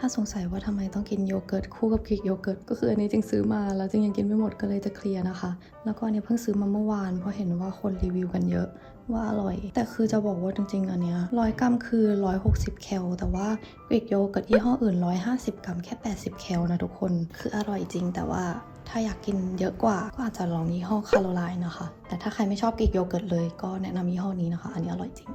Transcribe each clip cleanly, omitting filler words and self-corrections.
ถ้าสงสัยว่าทำไมต้องกินโยเกิร์ตคู่กับกรีกโยเกิร์ตก็คืออันนี้จริงซื้อมาแล้วจริงยังกินไม่หมดก็เลยจะเคลียร์นะคะแล้วก็อันนี้เพิ่งซื้อมาเมื่อวานเพราะเห็นว่าคนรีวิวกันเยอะว่าอร่อยแต่คือจะบอกว่าจริงๆอันเนี้ย100 กรัมคือ160 แคลแต่ว่ากรีกโยเกิร์ตยี่ห้ออื่น150 กรัมแค่80 แคลนะทุกคนคืออร่อยจริงแต่ว่าถ้าอยากกินเยอะกว่าก็อาจจะลองยี่ห้อคาโรไลน์นะคะแต่ถ้าใครไม่ชอบกรีกโยเกิร์ตเลยก็แนะนำยี่ห้อนี้นะคะอันนี้อร่อยจริง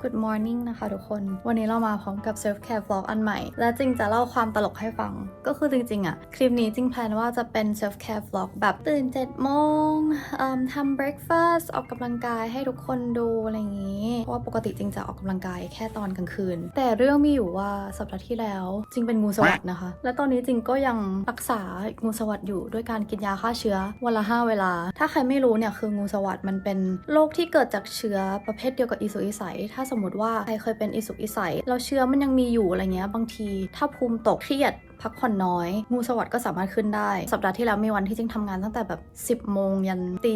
Good morning นะคะทุกคนวันนี้เรามาพร้อมกับ self care vlog อันใหม่และจริงจะเล่าความตลกให้ฟังก็คือจริงๆอะคลิปนี้จริงแพลนว่าจะเป็น self care vlog แบบตื่น7 โมงทำ breakfast ออกกำลังกายให้ทุกคนดูอะไรอย่างนี้เพราะว่าปกติจริงจะออกกำลังกายแค่ตอนกลางคืนแต่เรื่องมีอยู่ว่าสัปดาห์ที่แล้วจริงเป็นงูสวัสดนะคะและตอนนี้จริงก็ยังรักษางูสวัสดอยู่ด้วยการกินยาฆ่าเชื้อวันละ5 เวลาถ้าใครไม่รู้เนี่ยคืองูสวัสดมันเป็นโรคที่เกิดจากเชื้อประเภทเดียวกับอีสุกอีใสถ้าสมมติว่าใครเคยเป็นอีสุกอีใสแล้วเชื้อมันยังมีอยู่อะไรเงี้ยบางทีถ้าภูมิตกเครียดพักผ่อนน้อยงูสวัสดก็สามารถขึ้นได้สัปดาห์ที่แล้วมีวันที่จริงทำงานตั้งแต่แบบ10 โมงยันตี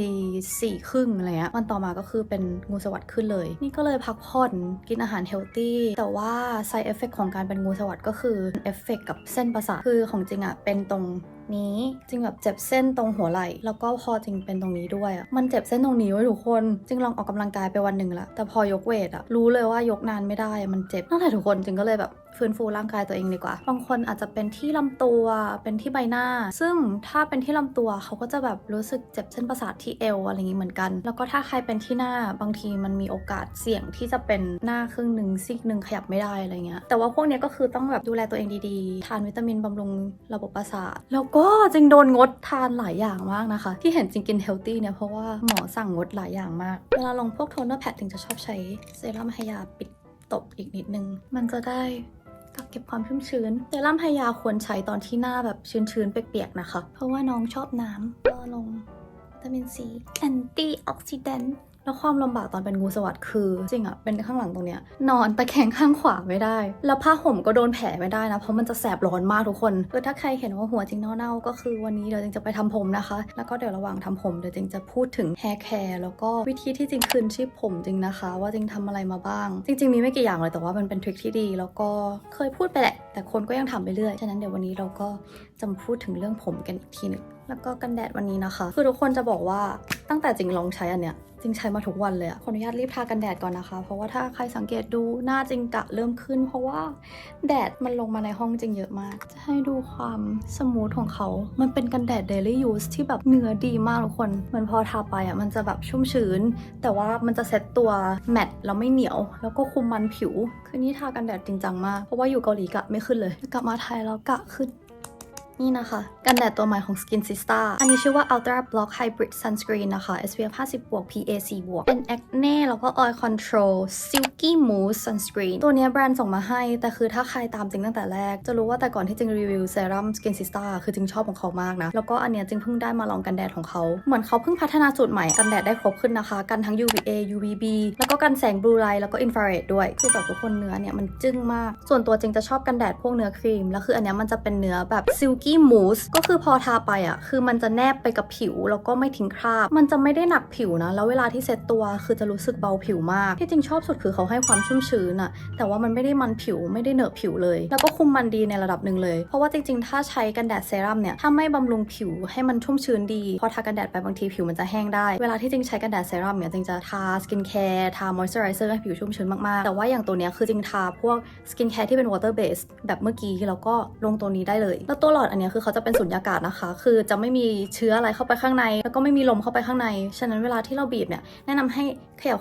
4:30อะไรเงี้ยวันต่อมาก็คือเป็นงูสวัสดขึ้นเลยนี่ก็เลยพักผ่อนกินอาหารเฮลตี้แต่ว่า side effect ของการเป็นงูสวัสดก็คือเอฟเฟกกับเส้นประสาทคือของจริงอะเป็นตรงนี้จริงแบบเจ็บเส้นตรงหัวไหล่แล้วก็พอจริงเป็นตรงนี้ด้วยอ่ะมันเจ็บเส้นตรงนี้ไว้ทุกคนจริงลองออกกำลังกายไปวันหนึ่งละแต่พอยกเวทอ่ะรู้เลยว่ายกนานไม่ได้มันเจ็บนั่นแหละทุกคนจริงก็เลยแบบฟื้นฟูร่างกายตัวเองดีกว่าบางคนอาจจะเป็นที่ลำตัวเป็นที่ใบหน้าซึ่งถ้าเป็นที่ลำตัวเขาก็จะแบบรู้สึกเจ็บเส้นประสาทที่เอวอะไรอย่างนี้เหมือนกันแล้วก็ถ้าใครเป็นที่หน้าบางทีมันมีโอกาสเสี่ยงที่จะเป็นหน้าครึ่งหนึ่งซีกหนึ่งขยับไม่ได้อะไรเงี้ยแต่ว่าพวกนี้ก็คือต้องแบบดูแลตัวเองดีๆทานวิตามินบำรุงระบบประสาทแล้วก็จริงโดนงดทานหลายอย่างมากนะคะที่เห็นจริงกินเฮลตี้เนี่ยเพราะว่าหมอสั่งงดหลายอย่างมากเวลาลงพวกโทนเนอร์แพดจริงจะชอบใช้เซรั่มไฮยาปิดตบอีกนิดนึงมันจะได้กักเก็บความชุ่มชื้นเซรั่มไฮยาควรใช้ตอนที่หน้าแบบชื้นๆเปียกๆนะคะเพราะว่าน้องชอบน้ำก็ลงวิตามินซีแอนตี้ออกซิแดนต์แล้วความลำบากตอนเป็นงูสวัสดคือจริงอะเป็นข้างหลังตรงเนี้ยนอนตะแคงข้างขวาไม่ได้แล้วผ้าห่มก็โดนแผลไม่ได้นะเพราะมันจะแสบร้อนมากทุกคนถ้าใครเห็นว่าหัวจริงเน่าๆก็คือวันนี้เดี๋ยวจริงจะไปทำผมนะคะแล้วก็เดี๋ยวระหว่างทำผมเดี๋ยวจริงจะพูดถึง hair care แล้วก็วิธีที่จริงคืนชีพผมจริงนะคะว่าจริงทำอะไรมาบ้างจริงๆมีไม่กี่อย่างเลยแต่ว่ามันเป็นทริคที่ดีแล้วก็เคยพูดไปแหละแต่คนก็ยังทำไปเรื่อยฉะนั้นเดี๋ยววันนี้เราก็จะมาพูดถึงเรื่องผมกันอีกทีนึงแล้วก็กันแดดวันนี้นะคะคือทุกคนจะบอกว่าตั้งแต่จริงลองใช้อันเนี้ยจริงใช้มาทุกวันเลยอะขออนุญาตรีบทากันแดดก่อนนะคะเพราะว่าถ้าใครสังเกตดูหน้าจริงกะเริ่มขึ้นเพราะว่าแดดมันลงมาในห้องจริงเยอะมากจะให้ดูความสมูทของเขามันเป็นกันแดด daily use ที่แบบเนื้อดีมากทุกคนมันพอทาไปอะมันจะแบบชุ่มชื้นแต่ว่ามันจะเซ็ตตัวแมตต์แล้วไม่เหนียวแล้วก็คุมมันผิวคือนี่ทากันแดดจริงจังมากเพราะว่าอยู่เกาหลีกะไม่ขึ้นเลยกลับมาไทยแล้วกะขึ้นนี่นะคะกันแดดตัวใหม่ของ Skin Sista อันนี้ชื่อว่า Ultra Block Hybrid Sunscreen นะคะ SPF 50+ PA+, เป็น Acne แล้วก็ Oil Control Silky Mousse Sunscreen ตัวนี้แบรนด์ส่งมาให้แต่คือถ้าใครตามจริงตั้งแต่แรกจะรู้ว่าแต่ก่อนที่จริงรีวิวเซรั่ม Skin Sista คือจริงชอบของเขามากนะแล้วก็อันเนี้ยจริงเพิ่งได้มาลองกันแดดของเขาเหมือนเขาเพิ่งพัฒนาสูตรใหม่กันแดดได้ครบขึ้นนะคะกันทั้ง UVA UVB แล้วก็กันแสง Blue Light แล้วก็ Infrared ด้วยคือแบบทุกคนเนื้อเนี่ยมันจึ้งมากส่วนตัวจริงจะชอบกันแดดพวกเนื้อครีมแล้วคืออันเนี้ยมันจะเป็นเนื้อแบบ Silky Mousse ก็คือพอทาไปอ่ะคือมันจะแนบไปกับผิวแล้วก็ไม่ทิ้งคราบมันจะไม่ได้หนักผิวนะแล้วเวลาที่เซ็ตตัวคือจะรู้สึกเบาผิวมากที่จริงชอบสุดคือเขาให้ความชุ่มชื้นอ่ะแต่ว่ามันไม่ได้มันผิวไม่ได้เหนอะผิวเลยแล้วก็คุมมันดีในระดับหนึ่งเลยเพราะว่าจริงๆถ้าใช้กันแดดเซรั่มเนี่ยถ้าไม่บำรุงผิวให้มันชุ่มชื้นดีพอทากันแดดไปบางทีผิวมันจะแห้งได้เวลาที่จริงใช้กันแดดเซรั่มเนี่ยจริงจะทาสกินแคร์ทามอยส์เจอไรเซอร์ให้ผิวชุ่มชื้นมากๆแต่ว่าอย่างตัวเนี้ยคือจริงทาพวกสกินแคร์ที่เป็นวอเตอร์เบสแบบเมื่อกี้แล้วก็ลงตัวนี้ได้เลยแล้วตัวหลอดอัน นนี้คือเขาจะเป็นสุญญากาศนะคะคือจะไม่มีเชื้ออะไรเข้าไปข้างในแล้วก็ไม่มีลมเข้าไปข้างในฉะนั้นเวลาที่เราบีบเนี่ยแนะนำให้เขย่า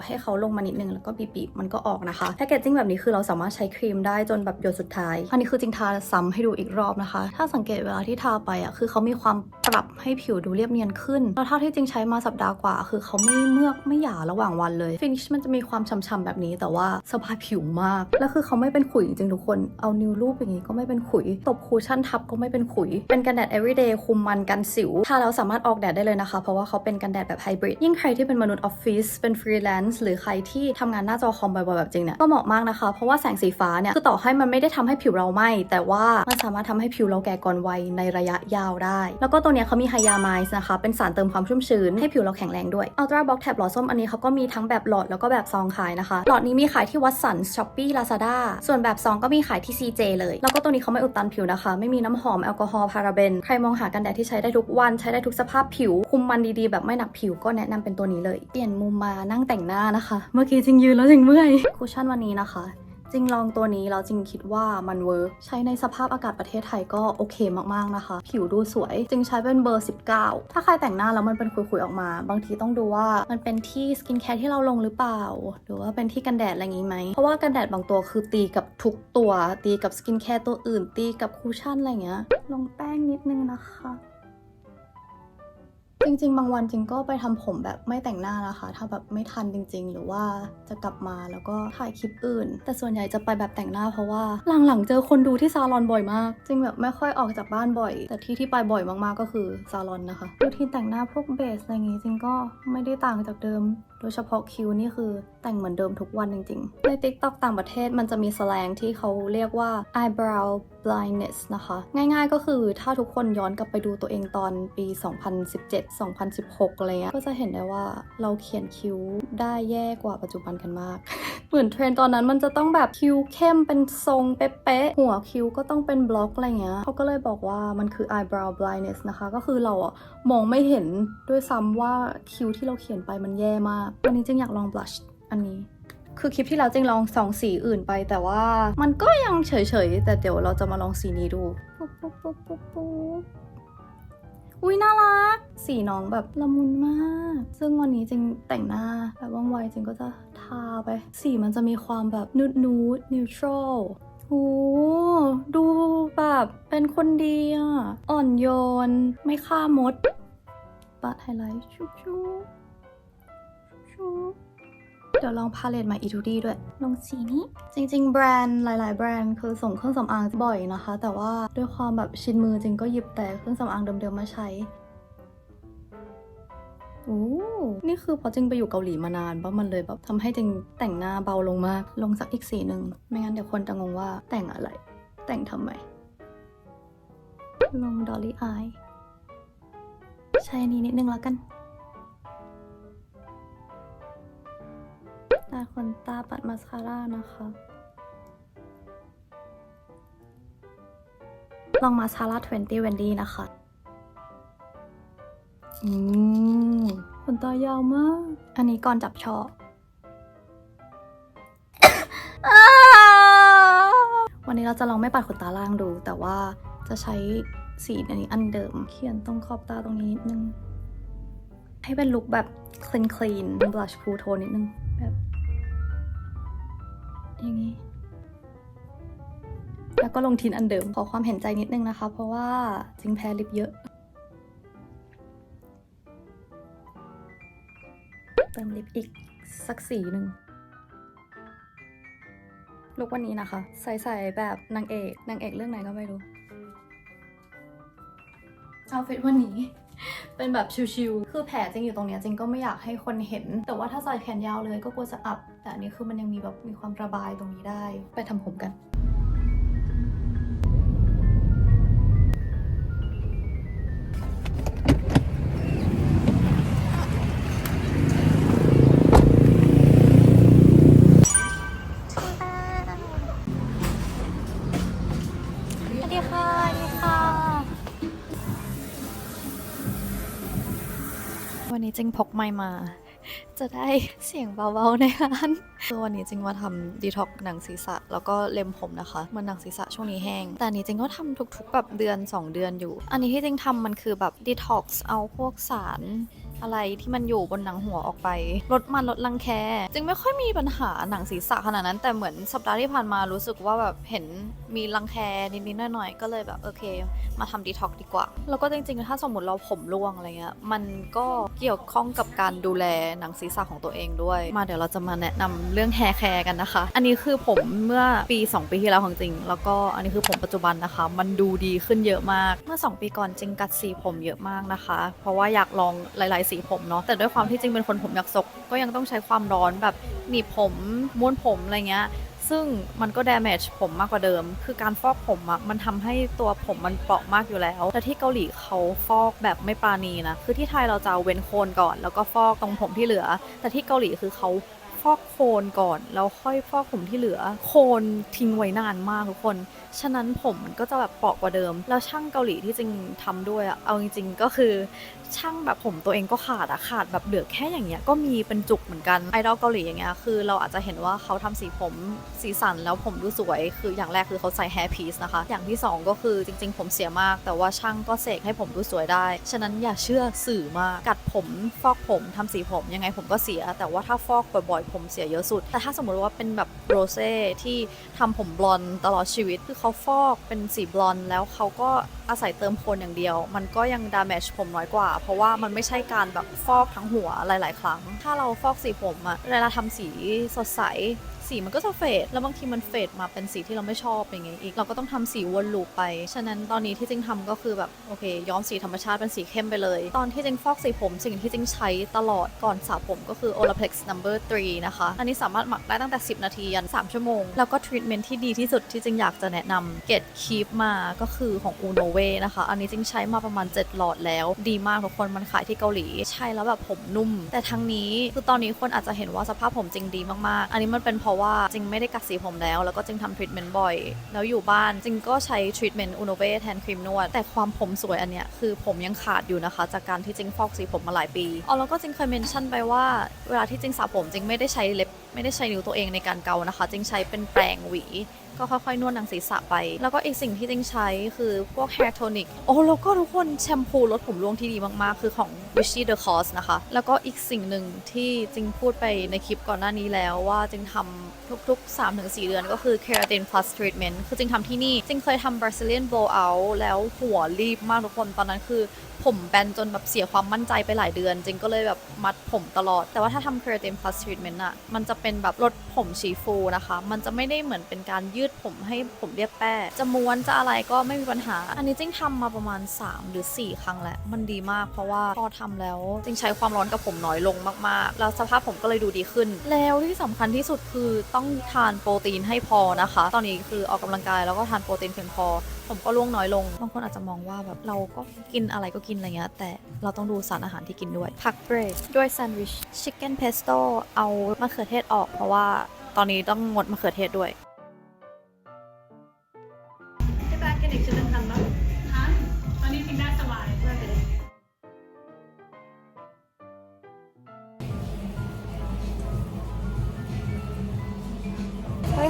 ให้เขาลงมานิดนึงแล้วก็บีบมันก็ออกนะคะแพคเกจจิ้งแบบนี้คือเราสามารถใช้ครีมได้จนแบบหยดสุดท้ายอันนี้คือจริงทาซ้ำให้ดูอีกรอบนะคะถ้าสังเกตเวลาที่ทาไปอ่ะคือเขามีความปรับให้ผิวดูเรียบเนียนขึ้นแล้วเท่าที่จริงใช้มาสัปดาห์กว่าคือเขาไม่เมือกไม่หยาระหว่างวันเลยฟินิชมันจะมีความฉ่ำๆแบบนี้แต่ว่าสบายผิวมากแล้วคือเขาไม่เป็นขุยจริงๆทุกคนเอานิ้วรูปอย่างนี้ก็ไม่เป็นขุยตบคูชั่นทับก็ไม่เป็นขุยเป็นกันแดด everyday คุมมันกันสิวทาแล้วสามารถออกแดดได้เลยนะคะเพราะว่าเขาเป็นกันแดดแบบไฮบริดยิ่งใครที่เป็นมนุษย์ออฟฟิศเป็นฟรีแลนซ์หรือใครที่ทำงานหน้าจอคอมบ่อยๆแบบจริงเนี่ยก็เหมาะมากนะคะเพราะว่าแสงสีฟ้าเนี่ยคือต่อให้มันไม่ได้ทำให้ผิวเราไหม้แต่ว่ามันสามารถทำให้ผิวเราแก่ก่อนวัยในระยะยาวได้แล้วก็ตัวเนี้ยเขามีไฮยาไมซ์นะคะเป็นสารเติมความชุ่มชื้นให้ผิวเราแข็งแรงด้วย Ultra Box Tab หลอดส้มอันนี้เขาก็มีทั้งแบบหลอดแล้วก็แบบซองขายนะคะหลอดนี้มีขายที่วัตสัน Shopee Lazada ส่วนแบบซองก็มีขายที่ CJ เลยแล้วก็ตัวนี้เขาไม่อุดตันผิวนะคะไม่มีน้ำหอมแอลกอฮอล์พาราเบนใครมองหากันแดดที่ใช้ได้ทุกวันใช้ได้ทุกสภาพผิวคุมมันดีๆแบบไม่หนักผิวก็แนะนำเป็นตัวนี้เลยเปลี่ยนมุมมานั่งแต่งหน้านะคะเมื่อกี้จริงยืนแล้วจริงเมื่อยคุชชั่นวันนี้นะคะจริงลองตัวนี้แล้วจริงคิดว่ามันเวิร์กใช้ในสภาพอากาศประเทศไทยก็โอเคมากๆนะคะผิวดูสวยจริงใช้เป็นเบอร์19ถ้าใครแต่งหน้าแล้วมันเป็นขุยๆออกมาบางทีต้องดูว่ามันเป็นที่สกินแคร์ที่เราลงหรือเปล่าหรือว่าเป็นที่กันแดดอะไรอย่างงี้ไหมเพราะว่ากันแดดบางตัวคือตีกับทุกตัวตีกับสกินแคร์ตัวอื่นตีกับคุชชั่นอะไรอย่างเงี้ยลงแป้งนิดนึงนะคะจริงๆบางวันจริงก็ไปทำผมแบบไม่แต่งหน้านะคะถ้าแบบไม่ทันจริงๆหรือว่าจะกลับมาแล้วก็ถ่ายคลิปอื่นแต่ส่วนใหญ่จะไปแบบแต่งหน้าเพราะว่าหลังๆเจอคนดูที่ซาลอนบ่อยมากจริงแบบไม่ค่อยออกจากบ้านบ่อยแต่ที่ไปบ่อยมากๆก็คือซาลอนนะคะรูทีนแต่งหน้าพวกเบสอะไรอย่างงี้จริงก็ไม่ได้ต่างจากเดิมโดยเฉพาะคิ้วนี่คือแต่งเหมือนเดิมทุกวันจริงๆใน TikTok ต่างประเทศมันจะมีแสแลงที่เขาเรียกว่า eyebrow blindness นะคะง่ายๆก็คือถ้าทุกคนย้อนกลับไปดูตัวเองตอนปี 2017-2016 อะไรเงี้ยก็จะเห็นได้ว่าเราเขียนคิ้วได้แย่กว่าปัจจุบันกันมาก เหมือนเทรนด์ตอนนั้นมันจะต้องแบบคิ้วเข้มเป็นทรงเป๊ะๆหัวคิ้วก็ต้องเป็นบล็อกอะไรเงี้ยเขาก็เลยบอกว่ามันคือ eyebrow blindness นะคะก็คือเราอะมองไม่เห็นด้วยซ้ำว่าคิ้วที่เราเขียนไปมันแย่มากวันนี้จึงอยากลอง blush อันนี้คือคลิปที่แล้วจริงลอง2สีอื่นไปแต่ว่ามันก็ยังเฉยๆแต่เดี๋ยวเราจะมาลองสีนี้ดูปุ๊บปุ๊บปุ๊บปุ๊บปุ๊บอุ้ยน่ารักสีน้องแบบละมุนมากซึ่งวันนี้จริงแต่งหน้าแบบว่องไวจริงก็จะทาไปสีมันจะมีความแบบนูดนิวทรัลโอ้ดูแบบเป็นคนดีอ่ะอ่อนโยนไม่ฆ่ามดปัดไฮไลท์ชุบเดี๋ยวลองพาเลตใหม่ Etude ด้วยลงสีนี้จริงๆแบรนด์หลายๆแบรนด์คือส่งเครื่องสำอางบ่อยนะคะแต่ว่าด้วยความแบบชินมือจริงก็หยิบแต่เครื่องสำอางเดิมๆมาใช้โอ้นี่คือพอจริงไปอยู่เกาหลีมานานป่ะมันเลยแบบทำให้จริงแต่งหน้าเบาลงมากลงสักอีกสีหนึ่งไม่งั้นเดี๋ยวคนจะงงว่าแต่งอะไรแต่งทำไมลง Dolly Eye ใช้อันนี้นิดนึงแล้วกันตาขนตาปัดมาสคาร่านะคะลองมาสคาร่า20 Wendy นะคะขนตายาวมากอันนี้ก่อนจับช่อ วันนี้เราจะลองไม่ปัดขนตาล่างดูแต่ว่าจะใช้สีอันนี้อันเดิมเขียนตรงขอบตาตรงนี้นิดนึงให้เป็นลุคแบบ clean blush cool tone นิดนึงแบบอย่างนี้แล้วก็ลงทินอันเดิมขอความเห็นใจนิดนึงนะคะเพราะว่าจริงแพ้ลิปเยอะเติมลิปอีกสักสีหนึ่งลุควันนี้นะคะใส่แบบนางเอกเรื่องไหนก็ไม่รู้เอาฟิตวันนี้เป็นแบบชิลๆคือแผลจริงอยู่ตรงเนี้ยจริงก็ไม่อยากให้คนเห็นแต่ว่าถ้าใส่แขนยาวเลยก็กลัวจะอับแต่อันนี้คือมันยังมีแบบมีความระบายตรงนี้ได้ไปทำผมกันสวัสดีค่ะวันนี้จริงพกไมค์มา จะได้เสียงเบาๆในร้านคือวันนี้จริงมาทำดีท็อกหนังศีรษะแล้วก็เล็มผมนะคะมันหนังศีรษะช่วงนี้แห้งแต่อันนี้จริงก็ทำทุกๆแบบเดือน2 เดือนอยู่อันนี้ที่จริงทำมันคือแบบดีท็อกซ์เอาพวกสารอะไรที่มันอยู่บนหนังหัวออกไปลดมันลดรังแคจึงไม่ค่อยมีปัญหาหนังศีรษะขนาดนั้นแต่เหมือนสัปดาห์ที่ผ่านมารู้สึกว่าแบบเห็นมีรังแคนิดๆหน่อยๆก็เลยแบบโอเคมาทำดีท็อกดีกว่าแล้วก็จริงๆถ้าสมมติเราผมร่วงอะไรเงี้ยมันก็เกี่ยวข้องกับการดูแลหนังศีรษะของตัวเองด้วยมาเดี๋ยวเราจะมาแนะนำเรื่องแฮร์แคร์กันนะคะอันนี้คือผมเมื่อปี2 ปีที่แล้วของจริงแล้วก็อันนี้คือผมปัจจุบันนะคะมันดูดีขึ้นเยอะมากเมื่อ2 ปีก่อนจริงกัดสีผมเยอะมากนะคะเพราะว่าอยากลองหลายๆสีผมเนาะแต่ด้วยความที่จริงเป็นคนผมอยากซกก็ยังต้องใช้ความร้อนแบบหนีบผมม้วนผมอะไรเงี้ยซึ่งมันก็ damage ผมมากกว่าเดิมคือการฟอกผมอะมันทำให้ตัวผมมันเปราะมากอยู่แล้วแต่ที่เกาหลีเขาฟอกแบบไม่ปราณีนะคือที่ไทยเราจะเว้นโคนก่อนแล้วก็ฟอกตรงผมที่เหลือแต่ที่เกาหลีคือเขาฟอกโคนก่อนแล้วค่อยฟอกผมที่เหลือโคนทิ้งไว้นานมากทุกคนฉะนั้นผมมันก็จะแบบเปราะกว่าเดิมแล้วช่างเกาหลีที่จริงทำด้วยอะเอาจริงๆก็คือช่างแบบผมตัวเองก็ขาดแบบเหลือแค่อย่างเงี้ยก็มีเป็นจุกเหมือนกันไอดอลเกาหลีอย่างเงี้ยคือเราอาจจะเห็นว่าเขาทำสีผมสีสันแล้วผมดูสวยคืออย่างแรกคือเขาใส่แฮร์พีซนะคะอย่างที่2ก็คือจริงๆผมเสียมากแต่ว่าช่างก็เสกให้ผมดูสวยได้ฉะนั้นอย่าเชื่อสื่อมากกัดผมฟอกผมทำสีผมยังไงผมก็เสียแต่ว่าถ้าฟอกบ่อยๆผมเสียเยอะสุดแต่ถ้าสมมติว่าเป็นแบบโรเซ่ที่ทำผมบลอนด์ตลอดชีวิตคือเขาฟอกเป็นสีบลอนด์แล้วเขาก็อาศัยเติมโคนอย่างเดียวมันก็ยังดาเมจผมน้อยกว่าเพราะว่ามันไม่ใช่การแบบฟอกทั้งหัวหลายๆครั้งถ้าเราฟอกสีผมอะเวลาทำสีสดใสสีมันก็จะเฟดแล้วบางทีมันเฟดมาเป็นสีที่เราไม่ชอบอย่างเงี้ยอีกเราก็ต้องทำสีวนลูปไปฉะนั้นตอนนี้ที่จริงทำก็คือแบบโอเคย้อมสีธรรมชาติเป็นสีเข้มไปเลยตอนที่จริงฟอกสีผมสิ่งที่จริงใช้ตลอดก่อนสระผมก็คือ Olaplex No. 3 นะคะอันนี้สามารถหมักได้ตั้งแต่10 นาทียัน3 ชั่วโมงแล้วก็ทรีทเมนต์ที่ดีที่สุดที่จริงอยากจะแนะนำเกตคีปมาก็คือของ Unove นะคะอันนี้จริงใช้มาประมาณ7 หลอดแล้วดีมากทุกคนมันขายที่เกาหลีใช้แล้วแบบผมนุ่มแต่ทั้งนี้คือตอนนี้คนอาจจะเห็นว่าสภาพผมจริงดีมากๆอันนี้มันเป็นเพราะว่าจริงไม่ได้กัดสีผมแล้วก็จริงทำทรีทเมนต์บ่อยแล้วอยู่บ้านจริงก็ใช้ทรีทเมนต์ Unove แทนครีมนวดแต่ความผมสวยอันเนี้ยคือผมยังขาดอยู่นะคะจากการที่จริงฟอกสีผมมาหลายปีแล้วก็จริงเคยเมนชั่นไปว่าเวลาที่จริงสระผมจริงไม่ได้ใช้เล็บไม่ได้ใช้นิ้วตัวเองในการเกานะคะจริงใช้เป็นแปรงหวีก็ค่อยๆนวดหนังศีรษะไปแล้วก็อีกสิ่งที่จริงใช้คือพวก hair tonic แล้วก็ทุกคนแชมพูลดผมร่วงที่ดีมากๆคือของ Vichy The Cause นะคะแล้วก็อีกสิ่งหนึ่งที่จริงพูดไปในคลิปก่อนหน้านี้แล้วว่าจริงทำทุกๆ 3-4 เดือนก็คือ Keratin Plus Treatment คือจริงทำที่นี่จริงเคยทำ Brazilian Blowout แล้วหัวรีบมากทุกคนตอนนั้นคือผมแบนจนแบบเสียความมั่นใจไปหลายเดือนจริงก็เลยแบบมัดผมตลอดแต่ว่าถ้าทำ Keratin Plus Treatment อะมันจะเป็นแบบลดผมชี้ฟูนะคะมันจะไม่ได้เหมือนเป็นการยืดผมให้ผมเรียบแป้จะม้วนจะอะไรก็ไม่มีปัญหาอันนี้จริงทำมาประมาณ3 หรือ 4 ครั้งแล้วมันดีมากเพราะว่าพอทำแล้วจริงใช้ความร้อนกับผมน้อยลงมากๆแล้วสภาพผมก็เลยดูดีขึ้นแล้วที่สำคัญที่สุดคือต้องทานโปรตีนให้พอนะคะตอนนี้คือออกกำลังกายแล้วก็ทานโปรตีนเพียงพอผมก็ร่วงน้อยลงบางคนอาจจะมองว่าแบบเราก็กินอะไรก็กินอะไรเงี้ยแต่เราต้องดูสารอาหารที่กินด้วยพักเบรกด้วยแซนด์วิชชิคเก้นเพสโต้เอามะเขือเทศออกเพราะว่าตอนนี้ต้องงดมะเขือเทศด้วยพี่แบ๊กกินอีกชิ้นนึงทันปะทันตอนนี้กินได้สบายไม่เป็นไร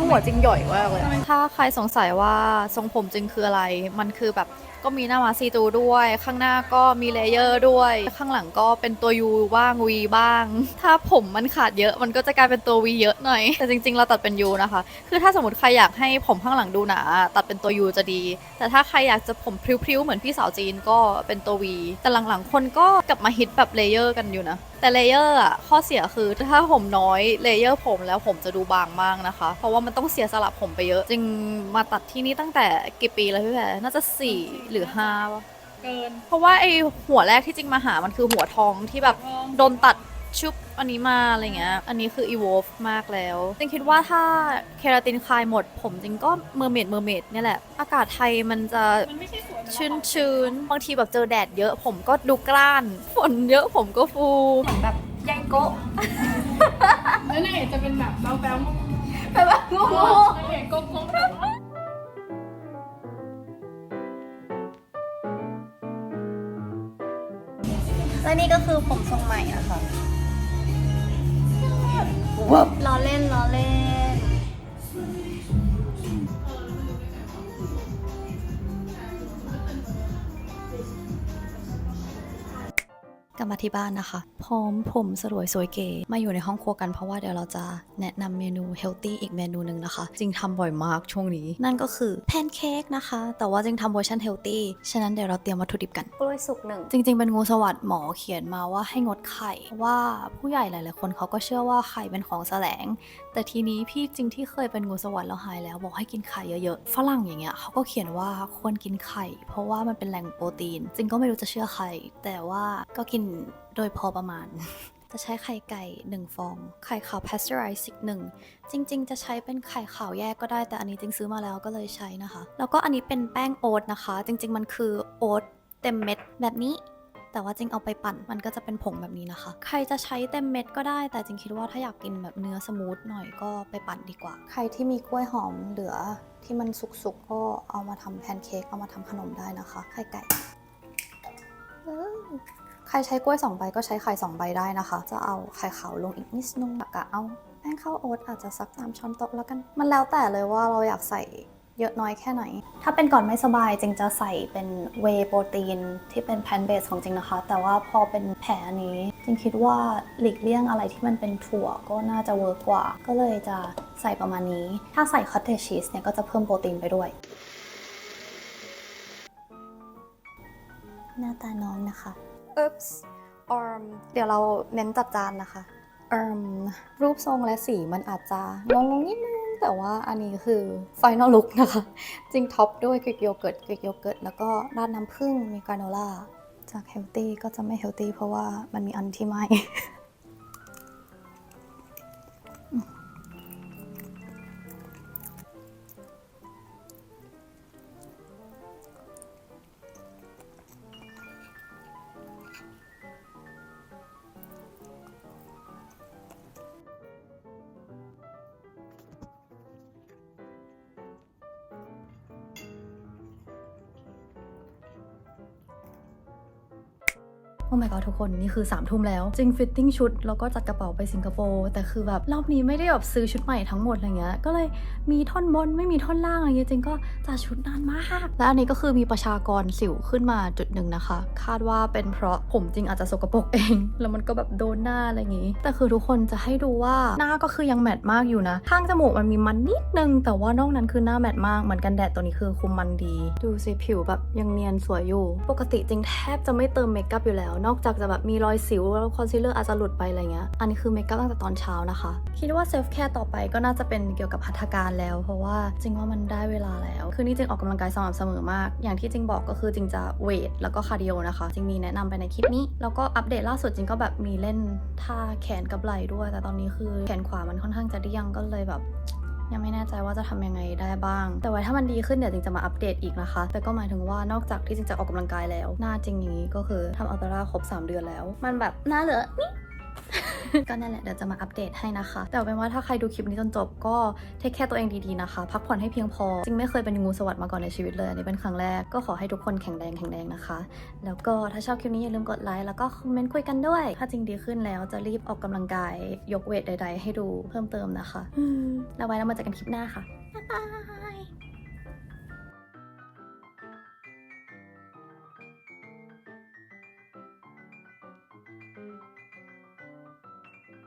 หัวจริงหย่อยมากเลยถ้าใครสงสัยว่าทรงผมจริงคืออะไรมันคือแบบก็มีหน้ามาซีตูด้วยข้างหน้าก็มีเลเยอร์ด้วยข้างหลังก็เป็นตัว U บ้าง V บ้างถ้าผมมันขาดเยอะมันก็จะกลายเป็นตัว V เยอะหน่อยแต่จริงๆเราตัดเป็น U นะคะคือถ้าสมมติใครอยากให้ผมข้างหลังดูหนาตัดเป็นตัว U จะดีแต่ถ้าใครอยากจะผมพริ้วๆเหมือนพี่สาวจีนก็เป็นตัว V แต่หลังๆคนก็กลับมาฮิตแบบเลเยอร์กันอยู่นะแต่เลเยอร์อ่ะข้อเสียคือถ้าผมน้อยเลเยอร์ผมแล้วผมจะดูบางมากนะคะเพราะว่ามันต้องเสียสละผมไปเยอะจริงมาตัดที่นี่ตั้งแต่กี่ปีแล้วพี่แพรน่าจะ4 หรือ 5ป่ะเกินเพราะว่าไอหัวแรกที่จริงมาหามันคือหัวทองที่แบบโดนตัดชุบอันนี้มาอะไรเงี้ยอันนี้คือ evolve มากแล้วจริงคิดว่าถ้าเคราตินคลายหมดผมจริงก็เมอร์เมดเนี่ยแหละอากาศไทยมันจะชื้นบางทีแบบเจอแดดเยอะผมก็ดูกล้านฝนเยอะผมก็ฟูเหมือนแบบยายโกะแล้วนางเอกจะเป็นแบบแบ๊วแบบงู นางเอกโก๊กและนี่ก็คือผมทรงใหม่นะคะ เล่นกลับมาที่บ้านนะคะ พร้อมผมสลวยสวยเก๋มาอยู่ในห้องครัวกันเพราะว่าเดี๋ยวเราจะแนะนำเมนูเฮลตี้อีกเมนูหนึ่งนะคะจริงทำบ่อยมากช่วงนี้ นั่นก็คือแพนเค้กนะคะแต่ว่าจริงทำเวอร์ชันเฮลตี้ฉะนั้นเดี๋ยวเราเตรียมวัตถุดิบกันกล้วยสุกหนึ่งจริงๆเป็นงูสวัสด์หมอเขียนมาว่าให้งดไข่ว่าผู้ใหญ่หลายๆคนเขาก็เชื่อว่าไข่เป็นของแสลงแต่ทีนี้พี่จริงที่เคยเป็นงูสวัสด์แล้วหายแล้วบอกให้กินไข่เยอะๆฝรั่งอย่างเงี้ยเขาก็เขียนว่าควรกินไข่เพราะว่ามันเป็นแหล่งโปรตีนจริงก็ไม่รู้จะเชื่อใครแต่ว่าก็กินโดยพอประมาณ จะใช้ไข่ไก่1ฟองไข่ขาว pasteurize อีก1จริงๆจะใช้เป็นไข่ขาวแยกก็ได้แต่อันนี้จริงซื้อมาแล้วก็เลยใช้นะคะแล้วก็อันนี้เป็นแป้งโอ๊ตนะคะจริงๆมันคือโอ๊ตเต็มเม็ดแบบนี้แต่ว่าจริงเอาไปปั่นมันก็จะเป็นผงแบบนี้นะคะใครจะใช้เต็มเม็ดก็ได้แต่จริงคิดว่าถ้าอยากกินแบบเนื้อสมูทหน่อยก็ไปปั่นดีกว่าใครที่มีกล้วยหอมเหลือที่มันสุกๆก็เอามาทำแพนเค้กเอามาทำขนมได้นะคะไข่ไก่ใครใช้กล้วย2ใบก็ใช้ไข่2ใบได้นะคะจะเอาไข่ขาวลงอีกนิดนึงกะเอาแป้งข้าวโอ๊ตอาจจะสัก3ช้อนโต๊ะแล้วกันมันแล้วแต่เลยว่าเราอยากใส่เยอะน้อยแค่ไหนถ้าเป็นก่อนไม่สบายจริงจะใส่เป็นเวย์โปรตีนที่เป็นแพนเบสของจริงนะคะแต่ว่าพอเป็นแผลอันนี้จริงคิดว่าหลีกเลี่ยงอะไรที่มันเป็นถั่วก็น่าจะเวิร์กกว่าก็เลยจะใส่ประมาณนี้ถ้าใส่คอตเทจชีสเนี่ยก็จะเพิ่มโปรตีนไปด้วยหน้าตาน้องนะคะOopsเดี๋ยวเราเน้นจัดจานนะคะรูปทรงและสีมันอาจจะงงนิดนึงแต่ว่าอันนี้คือ Final Look นะคะจริงท็อปด้วยกรีกโยเกิร์ตแล้วก็ราดน้ำผึ้งมีกราโนล่าจากเฮลตี้ก็จะไม่เฮลตี้เพราะว่ามันมีอันที่ไม่ โอ้ my god ทุกคนนี่คือ3 ทุ่มแล้วจริงฟิตติ้งชุดแล้วก็จัดกระเป๋าไปสิงคโปร์แต่คือแบบรอบนี้ไม่ได้แบบซื้อชุดใหม่ทั้งหมดอะไรเงี้ยก็เลยมีท่อนบนไม่มีท่อนล่างอะไรเงี้ยจริงก็จัดชุดนานมากและอันนี้ก็คือมีประชากรสิวขึ้นมาจุดหนึ่งนะคะคาดว่าเป็นเพราะผมจริงอาจจะสกปรกเองแล้วมันก็แบบโดนหน้าอะไรอย่างงี้แต่คือทุกคนจะให้ดูว่าหน้าก็คือยังแมตต์มากอยู่นะข้างจมูกมันมีมันนิดนึงแต่ว่านอกนั้นคือหน้าแมตต์มากเหมือนกันแดดตัวนี้คือคุมมันดีดูสิผิวแบบยังเนียนสวยอยู่ปกติจริงแทบจะไม่เติมเมคอัพอยู่แล้วนอกจากจะแบบมีรอยสิวแล้วคอนซีลเลอร์อาจจะหลุดไปอะไรเงี้ยอันนี้คือเมคอัพตั้งแต่ตอนเช้านะคะคิดว่าเซลฟ์แคร์ต่อไปก็น่าจะเป็นเกี่ยวกับหัตถการแล้วเพราะว่าจริงว่ามันได้เวลาแล้วคือนี่จริงออกกำลังกายสม่ำเสมอมากอย่างที่จริงบอกก็คือจริงจะเวทแล้วก็คาร์ดิโอนะคะจริงมีแนะนำไปในคลิปนี้แล้วก็อัปเดตล่าสุดจริงก็แบบมีเล่นท่าแขนกับไหล่ด้วยแต่ตอนนี้คือแขนขวามันค่อนข้างจะเดี้ยงก็เลยแบบยังไม่แน่ใจว่าจะทำยังไงได้บ้างแต่ว่าถ้ามันดีขึ้นเดี๋ยวจริงจะมาอัปเดตอีกนะคะแต่ก็หมายถึงว่านอกจากที่จริงจะออกกำลังกายแล้วหน้าจริงอย่างนี้ก็คือทำอัลตร้าครบ3 เดือนแล้วมันแบบหน้าเหลือนี่ ก็นั่นแหละเดี๋ยวจะมาอัปเดตให้นะคะแต่เป็นว่าถ้าใครดูคลิปนี้จนจบก็เทคแคร์ตัวเองดีๆนะคะพักผ่อนให้เพียงพอจริงไม่เคยเป็นงูสวัสด์มาก่อนในชีวิตเลยอันนี้เป็นครั้งแรกก็ขอให้ทุกคนแข็งแรงนะคะแล้วก็ถ้าชอบคลิปนี้อย่าลืมกดไลค์แล้วก็คอมเมนต์คุยกันด้วยถ้าจริงดีขึ้นแล้วจะรีบออกกำลังกายยกเวทใดๆให้ดูเพิ่มเติมนะคะแล้วไว้เรามาเจอกันคลิปหน้าค่ะบ๊ายบาย